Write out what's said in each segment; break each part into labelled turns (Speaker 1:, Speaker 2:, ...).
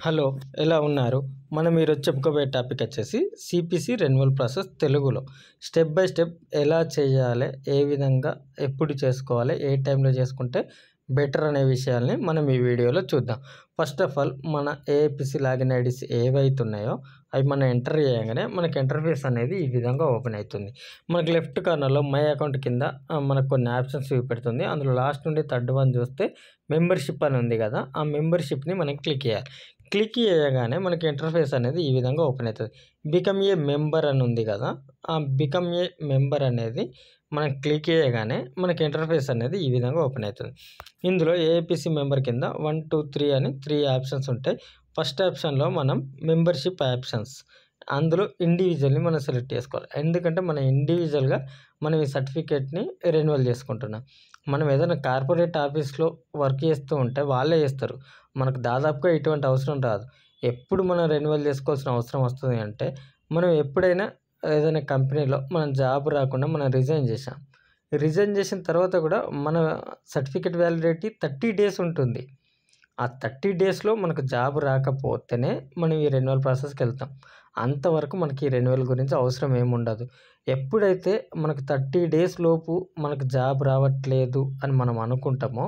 Speaker 1: Hello, ఎలా ఉన్నారు? మనం ఈరోజు చెప్పుకోబోయే టాపిక్ వచ్చేసి సిపిసి రెన్యువల్ ప్రాసెస్ తెలుగులో స్టెప్ బై స్టెప్ ఎలా చేయాలి, ఏ విధంగా ఎప్పుడు చేసుకోవాలి, ఏ టైంలో చేసుకుంటే బెటర్ అనే విషయాల్ని మనం ఈ వీడియోలో చూద్దాం. ఫస్ట్ ఆఫ్ ఆల్ మన ఏఐపిసి లాగిన్ ఐడీస్ ఏవైతే ఉన్నాయో అవి మనం ఎంటర్ చేయగానే మనకి ఇంటర్ఫేస్ అనేది ఈ విధంగా ఓపెన్ అవుతుంది. మనకి లెఫ్ట్ కార్నర్లో మై అకౌంట్ కింద మనకు కొన్ని ఆప్షన్స్ చూపెడుతుంది. అందులో లాస్ట్ నుండి థర్డ్ వన్ చూస్తే మెంబర్షిప్ అని ఉంది కదా, ఆ మెంబర్షిప్ని మనం క్లిక్ చేయాలి. క్లిక్ చేయగానే మనకి ఇంటర్ఫేస్ అనేది ఈ విధంగా ఓపెన్ అవుతుంది. బికమ్ ఏ మెంబర్ అని ఉంది కదా, ఆ బికమ్ ఏ మెంబర్ అనేది మనం క్లిక్ చేయగానే మనకి ఇంటర్ఫేస్ అనేది ఈ విధంగా ఓపెన్ అవుతుంది. ఇందులో ఏఐపిసి మెంబర్ కింద 1, 2, 3 అని 3 ఆప్షన్స్ ఉంటాయి. ఫస్ట్ ఆప్షన్లో మనం మెంబర్షిప్ ఆప్షన్స్, అందులో ఇండివిజువల్ని మనం సెలెక్ట్ చేసుకోవాలి. ఎందుకంటే మనం ఇండివిజువల్గా మనం ఈ సర్టిఫికేట్ని రెన్యువల్ చేసుకుంటున్నాం. మనం ఏదైనా కార్పొరేట్ ఆఫీస్లో వర్క్ చేస్తూ ఉంటే వాళ్ళే చేస్తారు, మనకు దాదాపుగా ఇటువంటి అవసరం రాదు. ఎప్పుడు మనం రెన్యువల్ చేసుకోవాల్సిన అవసరం వస్తుంది అంటే మనం ఎప్పుడైనా ఏదైనా కంపెనీలో మనం జాబ్ రాకుండా మనం రిజైన్ చేసాం. రిజైన్ చేసిన తర్వాత కూడా మన సర్టిఫికేట్ వ్యాలిడిటీ 30 డేస్ ఉంటుంది. ఆ 30 డేస్లో మనకు జాబ్ రాకపోతేనే మనం ఈ రెన్యువల్ ప్రాసెస్కి వెళ్తాం. అంతవరకు మనకి ఈ రెన్యువల్ గురించి అవసరం ఏముండదు. ఎప్పుడైతే మనకు 30 డేస్ లోపు మనకు జాబ్ రావట్లేదు అని మనం అనుకుంటామో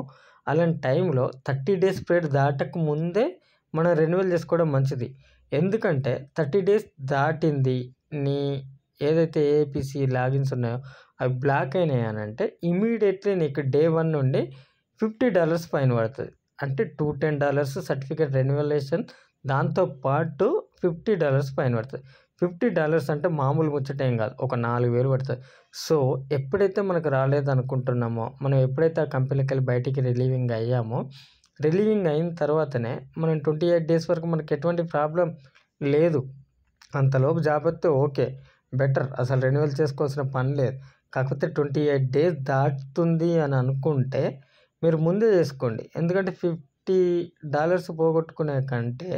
Speaker 1: అలాంటి టైంలో 30 డేస్ పీరియడ్ దాటక ముందే మనం రెన్యువల్ చేసుకోవడం మంచిది. ఎందుకంటే 30 డేస్ దాటింది, నీ ఏదైతే ఏఐపిసి లాగిన్స్ ఉన్నాయో అవి బ్లాక్ అయినాయి అని అంటే ఇమీడియట్లీ నీకు డే 1 నుండి $50 ఫైన్ పడుతుంది. అంటే $210 సర్టిఫికేట్ రెన్యువలేషన్, దాంతోపాటు $50 ఫైన్ పడుతుంది. $50 అంటే మామూలు ముచ్చట ఏం కాదు, ఒక 4,000 పడుతుంది. సో ఎప్పుడైతే మనకు రాలేదనుకుంటున్నామో, మనం ఎప్పుడైతే ఆ కంపెనీకి వెళ్ళి బయటికి రిలీవింగ్ అయ్యామో, రిలీవింగ్ అయిన తర్వాతనే మనం 28 డేస్ వరకు మనకి ఎటువంటి ప్రాబ్లం లేదు. అంతలోపు జాబ్ వస్తే ఓకే, బెటర్, అసలు రెన్యువల్ చేసుకోవాల్సిన పని లేదు. కాకపోతే 28 డేస్ దాటుతుంది అని అనుకుంటే మీరు ముందే చేసుకోండి. ఎందుకంటే $50 పోగొట్టుకునే కంటే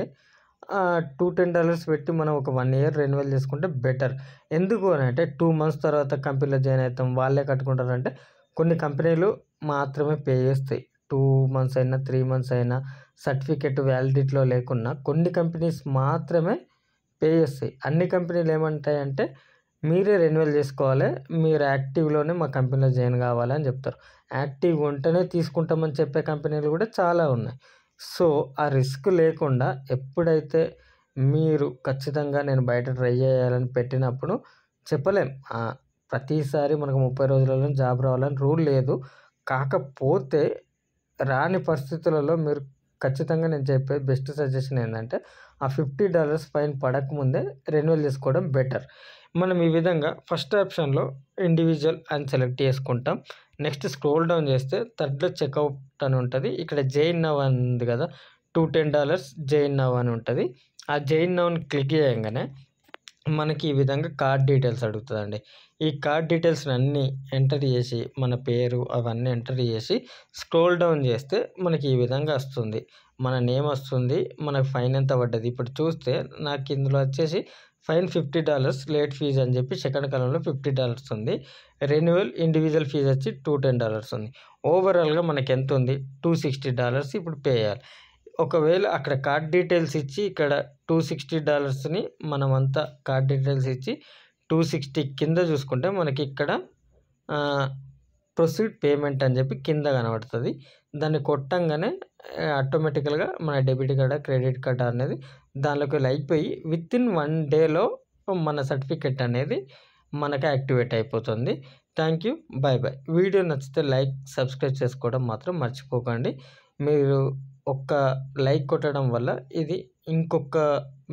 Speaker 1: $210 పెట్టి మనం ఒక 1 ఇయర్ రెన్యువల్ చేసుకుంటే బెటర్. ఎందుకు అని అంటే 2 మంత్స్ తర్వాత కంపెనీలో జాయిన్ అవుతాం, వాళ్ళే కట్టుకుంటారంటే కొన్ని కంపెనీలు మాత్రమే పే చేస్తాయి. 2 మంత్స్ అయినా 3 మంత్స్ అయినా సర్టిఫికేట్ వ్యాలిడిటీలో లేకున్నా కొన్ని కంపెనీస్ మాత్రమే పే చేస్తాయి. అన్ని కంపెనీలు ఏమంటాయంటే మీరే రెన్యువల్ చేసుకోవాలి, మీరు యాక్టివ్లోనే మా కంపెనీలో జాయిన్ కావాలని చెప్తారు. యాక్టివ్ ఉంటేనే తీసుకుంటామని చెప్పే కంపెనీలు కూడా చాలా ఉన్నాయి. సో ఆ రిస్క్ లేకుండా ఎప్పుడైతే మీరు ఖచ్చితంగా నేను బయట ట్రై చేయాలని పెట్టినప్పుడు చెప్పలేం, ప్రతిసారి మనకు 30 రోజులలో జాబ్ రావాలని రూల్ లేదు. కాకపోతే రాని పరిస్థితులలో మీరు ఖచ్చితంగా నేను చెప్పే బెస్ట్ సజెషన్ ఏంటంటే ఆ $50 ఫైన్ పడకముందే రెన్యువల్ చేసుకోవడం బెటర్. మనం ఈ విధంగా ఫస్ట్ ఆప్షన్లో ఇండివిజువల్ అని సెలెక్ట్ చేసుకుంటాం. నెక్స్ట్ స్క్రోల్ డౌన్ చేస్తే థర్డ్లో చెక్అవుట్ అని ఉంటుంది. ఇక్కడ జైన్ నవ్ అని ఉంది కదా, $210 జైన్ నవ్ అని ఉంటుంది. ఆ జైన్ నవ్ని క్లిక్ చేయగానే మనకి ఈ విధంగా కార్డ్ డీటెయిల్స్ అడుగుతుందండి. ఈ కార్డ్ డీటెయిల్స్ని అన్నీ ఎంటర్ చేసి మన పేరు అవన్నీ ఎంటర్ చేసి స్క్రోల్ డౌన్ చేస్తే మనకి ఈ విధంగా వస్తుంది. మన నేమ్ వస్తుంది, మనకు ఫైన్ ఎంత పడ్డది. ఇప్పుడు చూస్తే నాకు ఇందులో వచ్చేసి ఫైన్ $50, లేట్ ఫీజు అని చెప్పి సెకండ్ కాలంలో $50 ఉంది. రెన్యువల్ ఇండివిజువల్ ఫీజు వచ్చి $210 ఉంది. ఓవరాల్గా మనకి ఎంత ఉంది, $260 ఇప్పుడు పే చేయాలి. ఒకవేళ అక్కడ కార్డ్ డీటెయిల్స్ ఇచ్చి ఇక్కడ $260ని మనమంతా కార్డ్ డీటెయిల్స్ ఇచ్చి 260 కింద చూసుకుంటే మనకి ఇక్కడ ప్రొసీడ్ పేమెంట్ అని చెప్పి కింద కనబడుతుంది. దాన్ని కొట్టంగానే ఆటోమేటికల్గా మన డెబిట్ కార్డ్ క్రెడిట్ కార్డ్ అనేది దానిలోకి అయిపోయి వితిన్ 1 డేలో మన సర్టిఫికెట్ అనేది మనకి యాక్టివేట్ అయిపోతుంది. Thank you, bye bye. Video నచ్చితే లైక్, సబ్స్క్రైబ్ చేసుకోవడం మాత్రం మర్చిపోకండి. మీరు ఒక్క లైక్ కొట్టడం వల్ల ఇది ఇంకొక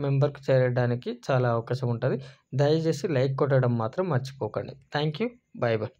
Speaker 1: మెంబర్కి చేరడానికి చాలా అవకాశం ఉంటుంది. దయచేసి లైక్ కొట్టడం మాత్రం మర్చిపోకండి. Thank you, bye bye.